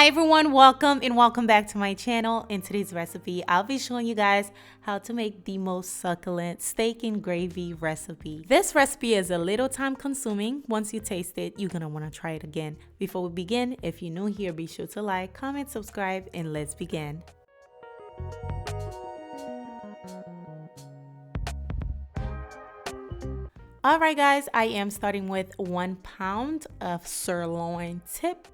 Hi everyone, welcome back to my channel. In today's recipe, I'll be showing you guys how to make the most succulent steak and gravy recipe. This recipe is a little time consuming. Once you taste it, you're gonna wanna try it again. Before we begin, if you're new here, be sure to like, comment, subscribe, and let's begin. Alright guys, I am starting with 1 pound of sirloin tip.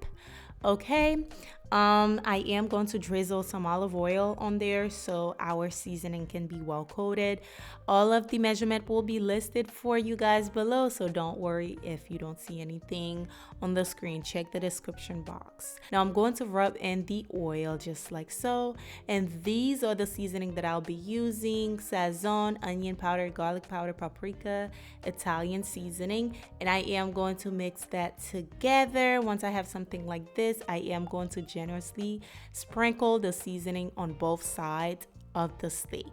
Okay, I am going to drizzle some olive oil on there so our seasoning can be well coated. All of the measurement will be listed for you guys below, so don't worry if you don't see anything on the screen. Check the description box. Now I'm going to rub in the oil just like so, and these are the seasoning that I'll be using: Sazon, onion powder, garlic powder, paprika, Italian seasoning, and I am going to mix that together. Once I have something like this, I am going to generously sprinkle the seasoning on both sides of the steak.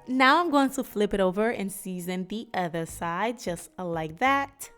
Now I'm going to flip it over and season the other side just like that.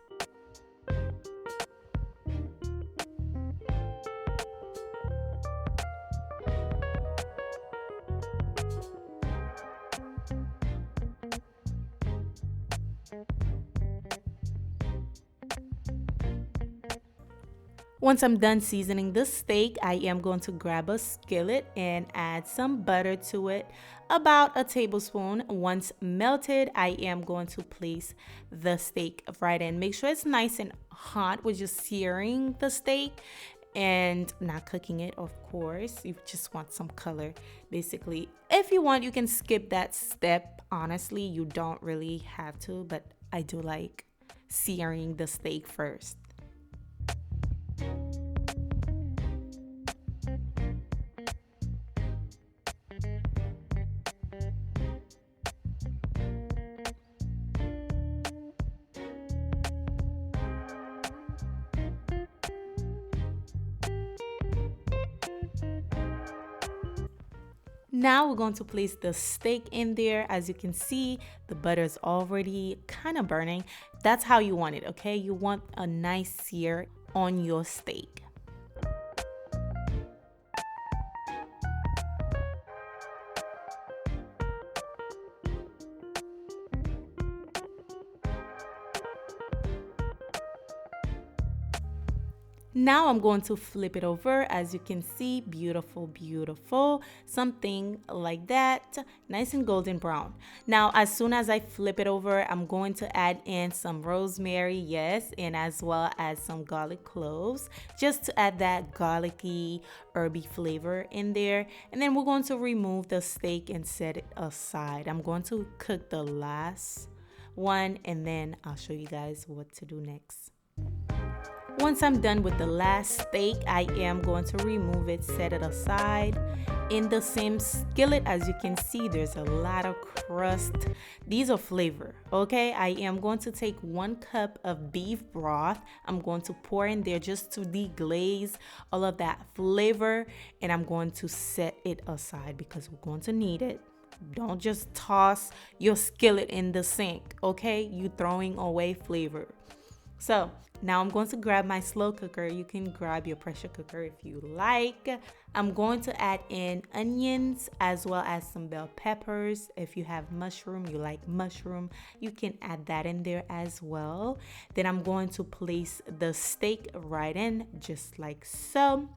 Once I'm done seasoning the steak, I am going to grab a skillet and add some butter to it, about a tablespoon. Once melted, I am going to place the steak right in. Make sure it's nice and hot. We're just searing the steak and not cooking it, of course. You just want some color, basically. If you want, you can skip that step. Honestly, you don't really have to, but I do like searing the steak first. Now we're going to place the steak in there. As you can see, the butter is already kind of burning. That's how you want it, okay? You want a nice sear on your steak. Now I'm going to flip it over. As you can see, beautiful, beautiful, something like that, nice and golden brown. Now as soon as I flip it over, I'm going to add in some rosemary, yes, and as well as some garlic cloves, just to add that garlicky, herby flavor in there. And then we're going to remove the steak and set it aside. I'm going to cook the last one and then I'll show you guys what to do next. Once I'm done with the last steak, I am going to remove it, set it aside. In the same skillet, as you can see, there's a lot of crust. These are flavor, okay? I am going to take 1 cup of beef broth. I'm going to pour in there just to deglaze all of that flavor, and I'm going to set it aside because we're going to need it. Don't just toss your skillet in the sink, okay? You throwing away flavor. So now I'm going to grab my slow cooker. You can grab your pressure cooker if you like. I'm going to add in onions as well as some bell peppers. If you have mushroom, you like mushroom, you can add that in there as well. Then I'm going to place the steak right in just like so.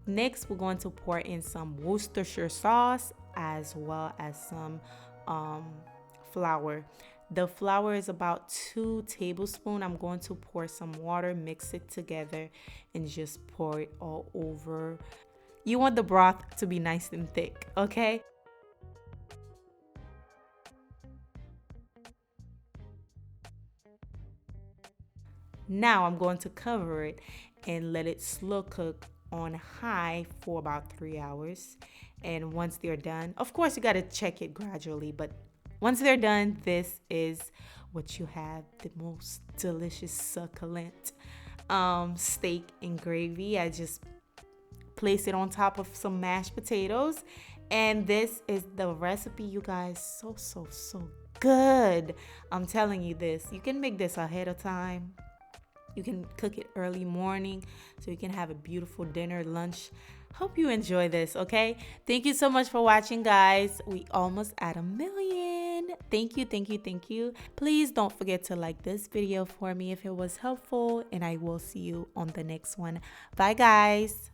Next, we're going to pour in some Worcestershire sauce as well as some flour. The flour is about 2 tablespoons. I'm going to pour some water, mix it together, and just pour it all over. You want the broth to be nice and thick, okay? Now I'm going to cover it and let it slow cook on high for about 3 hours. And once they're done, of course you got to check it gradually, but once they're done, this is what you have, the most delicious succulent steak and gravy. I just place it on top of some mashed potatoes, and this is the recipe, you guys. So good. I'm telling you this. You can make this ahead of time. You can cook it early morning so you can have a beautiful dinner, lunch. Hope you enjoy this, okay? Thank you so much for watching, guys. We almost at 1 million. Thank you. Please don't forget to like this video for me if it was helpful, and I will see you on the next one. Bye, guys.